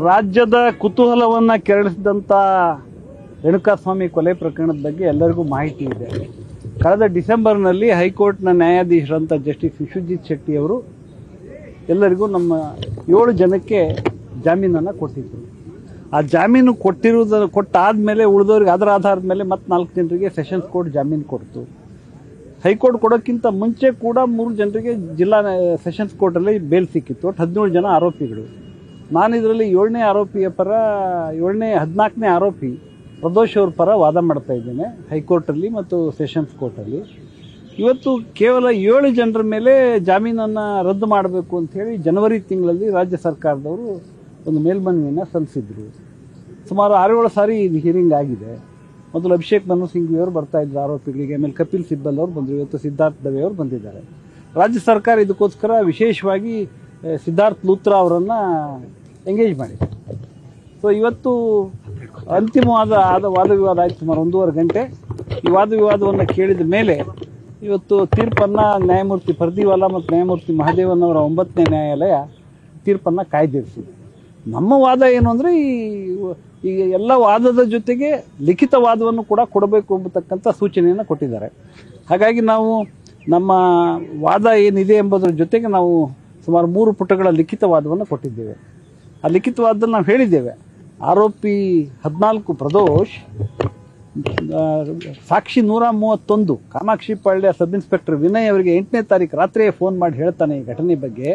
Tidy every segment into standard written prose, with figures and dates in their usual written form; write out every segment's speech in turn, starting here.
ರಾಜ್ಯದ ಕುತೂಹಲವನ್ನ ಕೆರಳಿಸಿದಂತ ರೇಣುಕಾಸ್ವಾಮಿ ಕೊಲೆ ಪ್ರಕರಣದ ಬಗ್ಗೆ ಎಲ್ಲರಿಗೂ ಮಾಹಿತಿ ಇದೆ. ಕಳೆದ ಡಿಸೆಂಬರ್ನಲ್ಲಿ ಹೈಕೋರ್ಟ್ನ ನ್ಯಾಯಾಧೀಶರಂತ ಜಸ್ಟಿಸ್ ವಿಶ್ವಜಿತ್ ಶೆಟ್ಟಿ ಅವರು ಎಲ್ಲರಿಗೂ ನಮ್ಮ 7 ಜನಕ್ಕೆ ಜಾಮೀನನ್ನು ಕೊಟ್ಟಿದ್ದರು. ಆ ಜಾಮೀನು ಕೊಟ್ಟಾದ್ಮೇಲೆ ಉಳಿದವ್ರಿಗೆ ಅದರ ಆಧಾರದ ಮೇಲೆ ಮತ್ತೆ 4 ಜನರಿಗೆ ಸೆಷನ್ಸ್ ಕೋರ್ಟ್ ಜಾಮೀನು ಕೊಡ್ತು. ಹೈಕೋರ್ಟ್ ಕೊಡೋಕ್ಕಿಂತ ಮುಂಚೆ ಕೂಡ 3 ಜನರಿಗೆ ಜಿಲ್ಲಾ ಸೆಷನ್ಸ್ ಕೋರ್ಟಲ್ಲಿ ಬೇಲ್ ಸಿಕ್ಕಿತ್ತು. ಒಟ್ಟು 17 ಜನ ಆರೋಪಿಗಳು. ನಾನು ಇದರಲ್ಲಿ 7ನೇ ಆರೋಪಿಯ ಪರ 14ನೇ ಆರೋಪಿ ಪ್ರದೋಷ್ ಅವ್ರ ಪರ ವಾದ ಮಾಡ್ತಾ ಇದ್ದೇನೆ ಹೈಕೋರ್ಟಲ್ಲಿ ಮತ್ತು ಸೆಷನ್ಸ್ ಕೋರ್ಟಲ್ಲಿ. ಇವತ್ತು ಕೇವಲ 7 ಜನರ ಮೇಲೆ ಜಾಮೀನನ್ನು ರದ್ದು ಮಾಡಬೇಕು ಅಂತ ಹೇಳಿ ಜನವರಿ ತಿಂಗಳಲ್ಲಿ ರಾಜ್ಯ ಸರ್ಕಾರದವರು ಒಂದು ಮೇಲ್ಮನವಿಯನ್ನು ಸಲ್ಲಿಸಿದ್ರು. ಸುಮಾರು 6-7 ಸಾರಿ ಇದು ಹಿಯರಿಂಗ್ ಆಗಿದೆ. ಮೊದಲು ಅಭಿಷೇಕ್ ಮನು ಸಿಂಘ್ವಿ ಅವರು ಬರ್ತಾ ಇದ್ರು ಆರೋಪಿಗಳಿಗೆ, ಆಮೇಲೆ ಕಪಿಲ್ ಸಿಬ್ಬಲ್ ಅವರು ಬಂದರು, ಇವತ್ತು ಸಿದ್ಧಾರ್ಥ್ ದವೆ ಅವರು ಬಂದಿದ್ದಾರೆ. ರಾಜ್ಯ ಸರ್ಕಾರ ಇದಕ್ಕೋಸ್ಕರ ವಿಶೇಷವಾಗಿ ಸಿದ್ಧಾರ್ಥ್ ಲೂತ್ರಾ ಅವರನ್ನು ಎಂಗೇಜ್ ಮಾಡಿದೆ. ಸೊ ಇವತ್ತು ಅಂತಿಮವಾದ ವಾದ ವಿವಾದ ಆಯಿತು ಸುಮಾರು 1.5 ಗಂಟೆ. ಈ ವಾದ ವಿವಾದವನ್ನು ಕೇಳಿದ ಮೇಲೆ ಇವತ್ತು ತೀರ್ಪನ್ನು ನ್ಯಾಯಮೂರ್ತಿ ಪರ್ದಿವಾಲಾ ಮತ್ತು ನ್ಯಾಯಮೂರ್ತಿ ಮಹದೇವನ್ ಅವರ 9ನೇ ನ್ಯಾಯಾಲಯ ತೀರ್ಪನ್ನು ಕಾಯ್ದಿರಿಸಿದೆ. ನಮ್ಮ ವಾದ ಏನು ಅಂದರೆ ಈ ಎಲ್ಲ ವಾದದ ಜೊತೆಗೆ ಲಿಖಿತ ವಾದವನ್ನು ಕೂಡ ಕೊಡಬೇಕು ಎಂಬತಕ್ಕಂಥ ಸೂಚನೆಯನ್ನು ಕೊಟ್ಟಿದ್ದಾರೆ. ಹಾಗಾಗಿ ನಾವು ನಮ್ಮ ವಾದ ಏನಿದೆ ಎಂಬುದರ ಜೊತೆಗೆ ನಾವು ಸುಮಾರು 3 ಪುಟಗಳ ಲಿಖಿತ ವಾದವನ್ನು ಕೊಟ್ಟಿದ್ದೇವೆ. ಆ ಲಿಖಿತ ವಾದದಲ್ಲಿ ನಾವು ಹೇಳಿದ್ದೇವೆ, ಆರೋಪಿ 14 ಪ್ರದೋಷ್ ಸಾಕ್ಷಿ 131 ಕಾಮಾಕ್ಷಿ ಪಾಳ್ಯ ಸಬ್ ಇನ್ಸ್ಪೆಕ್ಟರ್ ವಿನಯ್ ಅವರಿಗೆ 8ನೇ ತಾರೀಕು ರಾತ್ರಿಯೇ ಫೋನ್ ಮಾಡಿ ಹೇಳ್ತಾನೆ ಈ ಘಟನೆ ಬಗ್ಗೆ.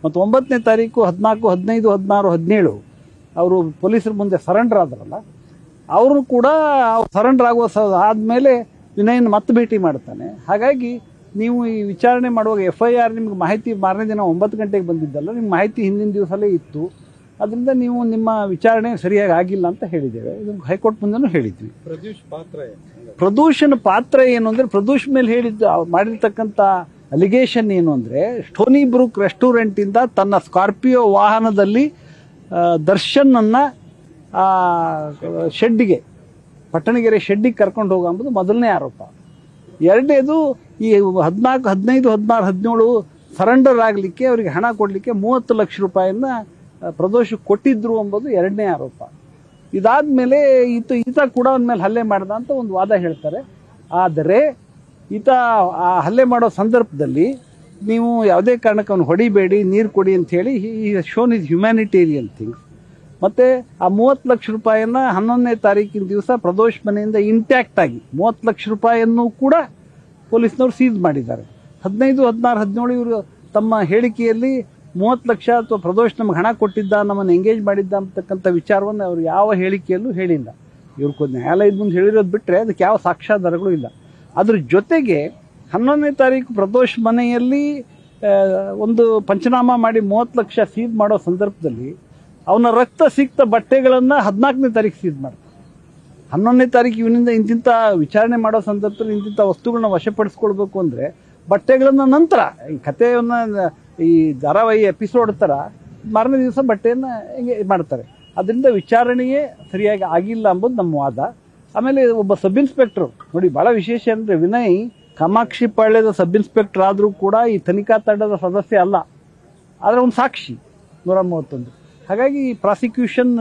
ಮತ್ತು 9ನೇ ತಾರೀಕು 14, 15, 16, 17 ಅವರು ಪೊಲೀಸರ ಮುಂದೆ ಸರೆಂಡರ್ ಆದ್ರಲ್ಲ, ಅವರು ಕೂಡ ಸರೆಂಡರ್ ಆದಮೇಲೆ ವಿನಯನ್ ಮತ್ತೆ ಭೇಟಿ ಮಾಡ್ತಾನೆ. ಹಾಗಾಗಿ ನೀವು ಈ ವಿಚಾರಣೆ ಮಾಡುವಾಗ FIR ನಿಮ್ಗೆ ಮಾಹಿತಿ ಮಾರನೇ ದಿನ 9 ಗಂಟೆಗೆ ಬಂದಿದ್ದಲ್ಲ, ನಿಮ್ಗೆ ಮಾಹಿತಿ ಹಿಂದಿನ ದಿವಸಲೇ ಇತ್ತು. ಅದರಿಂದ ನೀವು ನಿಮ್ಮ ವಿಚಾರಣೆ ಸರಿಯಾಗಿ ಆಗಿಲ್ಲ ಅಂತ ಹೇಳಿದ್ದೇವೆ. ಇದು ಹೈಕೋರ್ಟ್ ಮುಂದೆನೂ ಹೇಳಿದ್ವಿ. ಪ್ರದೂಷನ ಪಾತ್ರ ಏನು ಅಂದರೆ, ಪ್ರದೂಷ್ ಮೇಲೆ ಮಾಡಿರ್ತಕ್ಕಂಥ ಅಲಿಗೇಷನ್ ಏನು ಅಂದರೆ, ಸ್ಟೋನಿ ಬ್ರೂಕ್ ರೆಸ್ಟೋರೆಂಟಿಂದ ತನ್ನ ಸ್ಕಾರ್ಪಿಯೋ ವಾಹನದಲ್ಲಿ ದರ್ಶನ್ನನ್ನು ಶೆಡ್ಡಿಗೆ, ಪಟ್ಟಣಗೆರೆ ಶೆಡ್ಡಿಗೆ ಕರ್ಕೊಂಡು ಹೋಗೋದು ಮೊದಲನೇ ಆರೋಪ. ಎರಡನೇದು ಈ 14, 15, 16, 17 ಸರೆಂಡರ್ ಆಗಲಿಕ್ಕೆ ಅವರಿಗೆ ಹಣ ಕೊಡಲಿಕ್ಕೆ 30 ಲಕ್ಷ ರೂಪಾಯಿನ ಪ್ರದೋಷ್ ಕೊಟ್ಟಿದ್ರು ಎಂಬುದು 2ನೇ ಆರೋಪ. ಇದಾದ್ಮೇಲೆ ಈತ ಕೂಡ ಅವನ ಮೇಲೆ ಹಲ್ಲೆ ಮಾಡ್ದ ಅಂತ ಒಂದು ವಾದ ಹೇಳ್ತಾರೆ. ಆದರೆ ಈತ ಆ ಹಲ್ಲೆ ಮಾಡೋ ಸಂದರ್ಭದಲ್ಲಿ ನೀವು ಯಾವುದೇ ಕಾರಣಕ್ಕೆ ಅವನು ಹೊಡಿಬೇಡಿ, ನೀರು ಕೊಡಿ ಅಂತ ಹೇಳಿ ಈ ಶೋನ್ ಇಸ್ ಹ್ಯುಮ್ಯಾನಿಟೇರಿಯನ್ ಥಿಂಗ್ಸ್. ಮತ್ತೆ ಆ 30 ಲಕ್ಷ ರೂಪಾಯಿಯನ್ನ 11ನೇ ತಾರೀಕಿನ ದಿವಸ ಪ್ರದೋಷ್ ಮನೆಯಿಂದ ಇಂಟ್ಯಾಕ್ಟ್ ಆಗಿ 30 ಲಕ್ಷ ರೂಪಾಯಿಯನ್ನು ಕೂಡ ಪೊಲೀಸ್ನವರು ಸೀಸ್ ಮಾಡಿದ್ದಾರೆ. 15, 16, 17 ಇವರು ತಮ್ಮ ಹೇಳಿಕೆಯಲ್ಲಿ 30 ಲಕ್ಷ ಅಥವಾ ಪ್ರದೋಷ್ ನಮ್ಗೆ ಹಣ ಕೊಟ್ಟಿದ್ದ, ನಮ್ಮನ್ನು ಎಂಗೇಜ್ ಮಾಡಿದ್ದ ಅಂತಕ್ಕಂಥ ವಿಚಾರವನ್ನು ಅವರು ಯಾವ ಹೇಳಿಕೆಯಲ್ಲೂ ಹೇಳಿಲ್ಲ. ಇವ್ರು ನ್ಯಾಯಾಲಯದ ಮುಂದೆ ಹೇಳಿರೋದು ಬಿಟ್ಟರೆ ಅದಕ್ಕೆ ಯಾವ ಸಾಕ್ಷ್ಯಾಧಾರಗಳು ಇಲ್ಲ. ಅದ್ರ ಜೊತೆಗೆ 11ನೇ ತಾರೀಕು ಪ್ರದೋಷ್ ಮನೆಯಲ್ಲಿ ಒಂದು ಪಂಚನಾಮ ಮಾಡಿ 30 ಲಕ್ಷ ಸೀಸ್ ಮಾಡೋ ಸಂದರ್ಭದಲ್ಲಿ ಅವನ ರಕ್ತ ಸಿಕ್ತ ಬಟ್ಟೆಗಳನ್ನು 14ನೇ ತಾರೀಕು ಸೀಸ್ ಮಾಡ್ತಾರೆ. 11ನೇ ತಾರೀಕು ಇವನಿಂದ ಇಂತಿಂಥ ವಿಚಾರಣೆ ಮಾಡೋ ಸಂದರ್ಭದಲ್ಲಿ ಇಂತಿಂಥ ವಸ್ತುಗಳನ್ನ ವಶಪಡಿಸ್ಕೊಳ್ಬೇಕು ಅಂದರೆ ಬಟ್ಟೆಗಳನ್ನು ನಂತರ ಈ ಕಥೆಯನ್ನು ಈ ಧಾರಾವಾಹಿ ಎಪಿಸೋಡ್ ಥರ ಮಾರನೇ ದಿವಸ ಬಟ್ಟೆಯನ್ನು ಹಿಂಗೆ ಮಾಡ್ತಾರೆ. ಅದರಿಂದ ವಿಚಾರಣೆಯೇ ಸರಿಯಾಗಿ ಆಗಿಲ್ಲ ಎಂಬುದು ನಮ್ಮ ವಾದ. ಆಮೇಲೆ ಒಬ್ಬ ಸಬ್ ಇನ್ಸ್ಪೆಕ್ಟರ್ ನೋಡಿ, ಭಾಳ ವಿಶೇಷ ಅಂದರೆ ವಿನಯ್ ಕಾಮಾಕ್ಷಿ ಪಾಳ್ಯದ ಸಬ್ ಇನ್ಸ್ಪೆಕ್ಟರ್ ಆದರೂ ಕೂಡ ಈ ತನಿಖಾ ತಂಡದ ಸದಸ್ಯ ಅಲ್ಲ, ಆದರೆ ಒಂದು ಸಾಕ್ಷಿ 131. ಹಾಗಾಗಿ ಪ್ರಾಸಿಕ್ಯೂಷನ್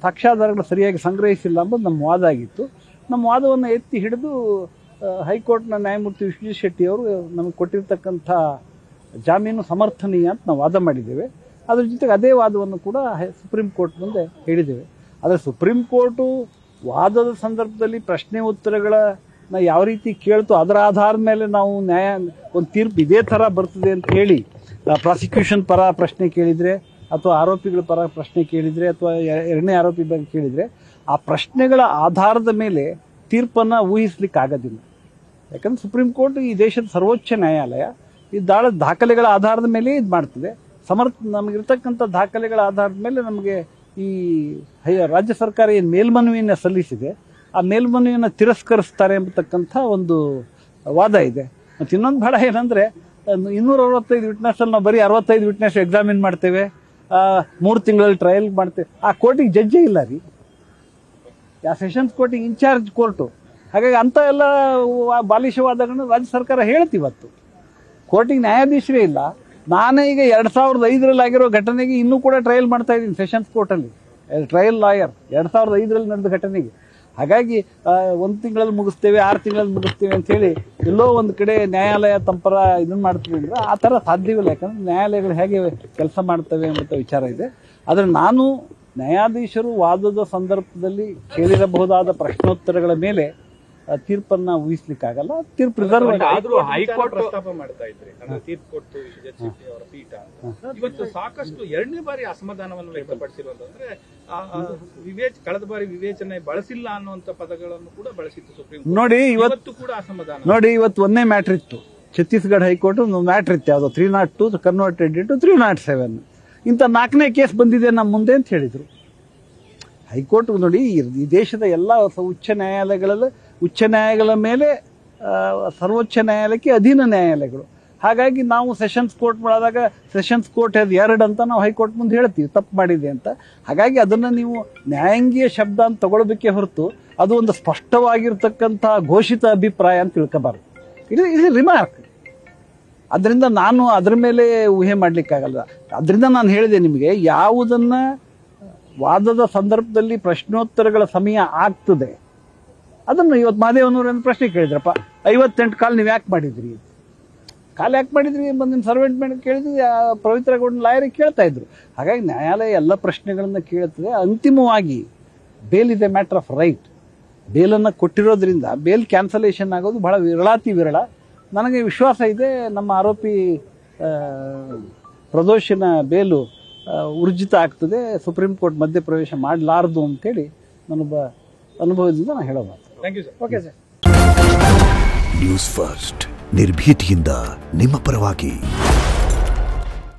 ಸಾಕ್ಷ್ಯಾಧಾರಗಳು ಸರಿಯಾಗಿ ಸಂಗ್ರಹಿಸಿಲ್ಲ ಎಂಬುದು ನಮ್ಮ ವಾದ ಆಗಿತ್ತು. ನಮ್ಮ ವಾದವನ್ನು ಎತ್ತಿ ಹಿಡಿದು ಹೈಕೋರ್ಟ್ನ ನ್ಯಾಯಮೂರ್ತಿ ವಿಶ್ವಜಿತ್ ಶೆಟ್ಟಿ ಅವರು ನಮಗೆ ಕೊಟ್ಟಿರ್ತಕ್ಕಂಥ ಜಾಮೀನು ಸಮರ್ಥನೀಯ ಅಂತ ನಾವು ವಾದ ಮಾಡಿದ್ದೇವೆ. ಅದ್ರ ಜೊತೆಗೆ ಅದೇ ವಾದವನ್ನು ಕೂಡ ಸುಪ್ರೀಂ ಕೋರ್ಟ್ ಮುಂದೆ ಹೇಳಿದ್ದೇವೆ. ಆದರೆ ಸುಪ್ರೀಂ ಕೋರ್ಟು ವಾದದ ಸಂದರ್ಭದಲ್ಲಿ ಪ್ರಶ್ನೆ ಉತ್ತರಗಳನ್ನ ಯಾವ ರೀತಿ ಕೇಳ್ತು ಅದರ ಆಧಾರದ ಮೇಲೆ ನಾವು ಒಂದು ತೀರ್ಪು ಇದೇ ಥರ ಬರ್ತದೆ ಅಂತ ಹೇಳಿ ಪ್ರಾಸಿಕ್ಯೂಷನ್ ಪರ ಪ್ರಶ್ನೆ ಕೇಳಿದರೆ ಅಥವಾ ಆರೋಪಿಗಳ ಪರ ಪ್ರಶ್ನೆ ಕೇಳಿದರೆ ಅಥವಾ 2ನೇ ಆರೋಪಿ ಬಗ್ಗೆ ಕೇಳಿದರೆ ಆ ಪ್ರಶ್ನೆಗಳ ಆಧಾರದ ಮೇಲೆ ತೀರ್ಪನ್ನು ಊಹಿಸ್ಲಿಕ್ಕೆ ಆಗೋದಿಲ್ಲ. ಯಾಕಂದ್ರೆ ಸುಪ್ರೀಂ ಕೋರ್ಟ್ ಈ ದೇಶದ ಸರ್ವೋಚ್ಚ ನ್ಯಾಯಾಲಯ. ಈ ದಾಖಲೆಗಳ ಆಧಾರದ ಮೇಲೆ ಇದು ಮಾಡ್ತದೆ. ನಮಗಿರ್ತಕ್ಕಂಥ ದಾಖಲೆಗಳ ಆಧಾರದ ಮೇಲೆ ನಮಗೆ ಈ ರಾಜ್ಯ ಸರ್ಕಾರ ಏನು ಮೇಲ್ಮನವಿಯನ್ನು ಸಲ್ಲಿಸಿದೆ ಆ ಮೇಲ್ಮನವಿಯನ್ನು ತಿರಸ್ಕರಿಸ್ತಾರೆ ಎಂಬತಕ್ಕಂಥ ಒಂದು ವಾದ ಇದೆ. ಮತ್ತು ಇನ್ನೊಂದು ಭಾಳ ಏನಂದರೆ 265 ವಿಟ್ನೆಸ್ಸಲ್ಲಿ ನಾವು ಬರೀ 65 ವಿಟ್ನೆಸ್ ಎಕ್ಸಾಮಿನ್ ಮಾಡ್ತೇವೆ, 3 ತಿಂಗಳಲ್ಲಿ ಟ್ರಯಲ್ ಮಾಡ್ತೇವೆ. ಆ ಕೋರ್ಟಿಗೆ ಜಡ್ಜೇ ಇಲ್ಲ ರೀ, ಆ ಸೆಷನ್ಸ್ ಕೋರ್ಟಿಗೆ ಇನ್ಚಾರ್ಜ್ ಕೋರ್ಟು. ಹಾಗಾಗಿ ಅಂಥ ಎಲ್ಲ ಬಾಲಿಶವಾದಗಳನ್ನು ರಾಜ್ಯ ಸರ್ಕಾರ ಹೇಳ್ತಿವತ್ತು. ಕೋರ್ಟಿಗೆ ನ್ಯಾಯಾಧೀಶರೇ ಇಲ್ಲ, ನಾನೇ ಈಗ 2005 ಆಗಿರೋ ಘಟನೆಗೆ ಇನ್ನೂ ಕೂಡ ಟ್ರಯಲ್ ಮಾಡ್ತಾ ಇದ್ದೀನಿ ಸೆಷನ್ಸ್ ಕೋರ್ಟಲ್ಲಿ, ಟ್ರಯಲ್ ಲಾಯರ್ 2005 ನಡೆದ ಘಟನೆಗೆ. ಹಾಗಾಗಿ 1 ತಿಂಗಳಲ್ಲಿ ಮುಗಿಸ್ತೇವೆ, 6 ತಿಂಗಳಲ್ಲಿ ಮುಗಿಸ್ತೇವೆ ಅಂತೇಳಿ ಎಲ್ಲೋ ಒಂದು ಕಡೆ ನ್ಯಾಯಾಲಯ ತಂಪರ ಇದನ್ನ ಮಾಡ್ತೀವಿ ಅಂದ್ರೆ ಆ ಥರ ಸಾಧ್ಯವಿಲ್ಲ. ಯಾಕಂದ್ರೆ ನ್ಯಾಯಾಲಯಗಳು ಹೇಗೆ ಕೆಲಸ ಮಾಡ್ತವೆ ಎಂಬ ವಿಚಾರ ಇದೆ. ಆದರೆ ನಾನು ನ್ಯಾಯಾಧೀಶರು ವಾದದ ಸಂದರ್ಭದಲ್ಲಿ ಕೇಳಿರಬಹುದಾದ ಪ್ರಶ್ನೋತ್ತರಗಳ ಮೇಲೆ ತೀರ್ಪನ್ನ ಊಹಿಸ್ಲಿಕ್ಕಾಗಲ್ಲ. ತೀರ್ಪು ರಿಸರ್ವ್ ಹೈಕೋರ್ಟ್ ಪ್ರಸ್ತಾಪ ಮಾಡ್ತಾ ಇದ್ರಿ, ತೀರ್ಪು ಕೊಟ್ಟು ಜಡ್ಜ್ ಶೆಟ್ಟಿ ಅವರ ಪೀಠ ಇವತ್ತು ಸಾಕಷ್ಟು 2ನೇ ಬಾರಿ ಅಸಮಾಧಾನವನ್ನು ವ್ಯಕ್ತಪಡಿಸಿರುವಂತಂದ್ರೆ ಕಳೆದ ಬಾರಿ ವಿವೇಚನೆ ಬಳಸಿಲ್ಲ ಅನ್ನುವಂತ ಪದಗಳನ್ನು ಕೂಡ ಬಳಸಿತ್ತು ಸುಪ್ರೀಂ ಕೋರ್ಟ್. ನೋಡಿ ಇವತ್ತು ಕೂಡ ಅಸಮಾಧಾನ. ನೋಡಿ, ಇವತ್ತು ಒಂದೇ ಮ್ಯಾಟ್ರ್ ಇತ್ತು, ಛತ್ತೀಸ್ಗಢ ಹೈಕೋರ್ಟ್ ಒಂದು ಮ್ಯಾಟ್ರ್ ಇತ್ತು, ಯಾವುದು 302 ಕನ್ವರ್ಟೆಡ್ ಇಂಟು 307. ಇಂಥ 4ನೇ ಕೇಸ್ ಬಂದಿದೆ ನಮ್ಮ ಮುಂದೆ ಅಂತ ಹೇಳಿದ್ರು. ಹೈಕೋರ್ಟ್ ನೋಡಿ, ಈ ದೇಶದ ಎಲ್ಲ ಉಚ್ಚ ನ್ಯಾಯಾಲಯಗಳ ಮೇಲೆ ಸರ್ವೋಚ್ಚ ನ್ಯಾಯಾಲಯಕ್ಕೆ ಅಧೀನ ನ್ಯಾಯಾಲಯಗಳು. ಹಾಗಾಗಿ ನಾವು ಸೆಷನ್ಸ್ ಕೋರ್ಟ್ ಮಾಡಿದಾಗ ಸೆಷನ್ಸ್ ಕೋರ್ಟ್ ಅದು 2 ಅಂತ ನಾವು ಹೈಕೋರ್ಟ್ ಮುಂದೆ ಹೇಳ್ತೀವಿ, ತಪ್ಪು ಮಾಡಿದೆ ಅಂತ. ಹಾಗಾಗಿ ಅದನ್ನು ನೀವು ನ್ಯಾಯಾಂಗೀಯ ಶಬ್ದ ಅಂತ ತಗೊಳ್ಬೇಕೇ ಹೊರತು ಅದು ಒಂದು ಸ್ಪಷ್ಟವಾಗಿರ್ತಕ್ಕಂಥ ಘೋಷಿತ ಅಭಿಪ್ರಾಯ ಅಂತ ತಿಳ್ಕೋಬಾರ್ದು. ಇದು ರಿಮಾರ್ಕ್. ಅದರಿಂದ ನಾನು ಅದರ ಮೇಲೆ ಊಹೆ ಮಾಡಲಿಕ್ಕಾಗಲ್ಲ. ಅದರಿಂದ ನಾನು ಹೇಳಿದೆ ನಿಮಗೆ, ಯಾವುದನ್ನು ವಾದದ ಸಂದರ್ಭದಲ್ಲಿ ಪ್ರಶ್ನೋತ್ತರಗಳ ಸಮಯ ಆಗ್ತದೆ ಅದನ್ನು ಇವತ್ತು ಮಹದೇವನವರು ಒಂದು ಪ್ರಶ್ನೆ ಕೇಳಿದ್ರಪ್ಪ, 58 ಕಾಲ್ ನೀವು ಯಾಕೆ ಮಾಡಿದ್ರಿ, ಕಾಲ್ ಯಾಕೆ ಮಾಡಿದ್ರಿ ಬಂದಿನ ಸರ್ವೆಂಟ್ ಮೇಲೆ ಕೇಳಿದ್ರಿ, ಪವಿತ್ರ ಗೌಡ ಲಾಯರಿಗೆ ಕೇಳ್ತಾ ಇದ್ರು. ಹಾಗಾಗಿ ನ್ಯಾಯಾಲಯ ಎಲ್ಲ ಪ್ರಶ್ನೆಗಳನ್ನು ಕೇಳುತ್ತದೆ. ಅಂತಿಮವಾಗಿ ಬೇಲ್ ಇದೆ ಮ್ಯಾಟರ್ ಆಫ್ ರೈಟ್. ಬೇಲನ್ನು ಕೊಟ್ಟಿರೋದ್ರಿಂದ ಬೇಲ್ ಕ್ಯಾನ್ಸಲೇಷನ್ ಆಗೋದು ಬಹಳ ವಿರಳ. ನನಗೆ ವಿಶ್ವಾಸ ಇದೆ ನಮ್ಮ ಆರೋಪಿ ಪ್ರದೋಷಿನ ಬೇಲು ಊರ್ಜಿತ ಆಗ್ತದೆ, ಸುಪ್ರೀಂ ಕೋರ್ಟ್ ಮಧ್ಯಪ್ರವೇಶ ಮಾಡಲಾರದು ಅಂತೇಳಿ ನನ್ನೊಬ್ಬ ಅನುಭವದಿಂದ ನಾನು ಹೇಳೋದು. Thank you sir. Okay sir. News first ನಿರ್ಭೀತಿಯಿಂದ ನಿಮ್ಮ ಪರವಾಗಿ.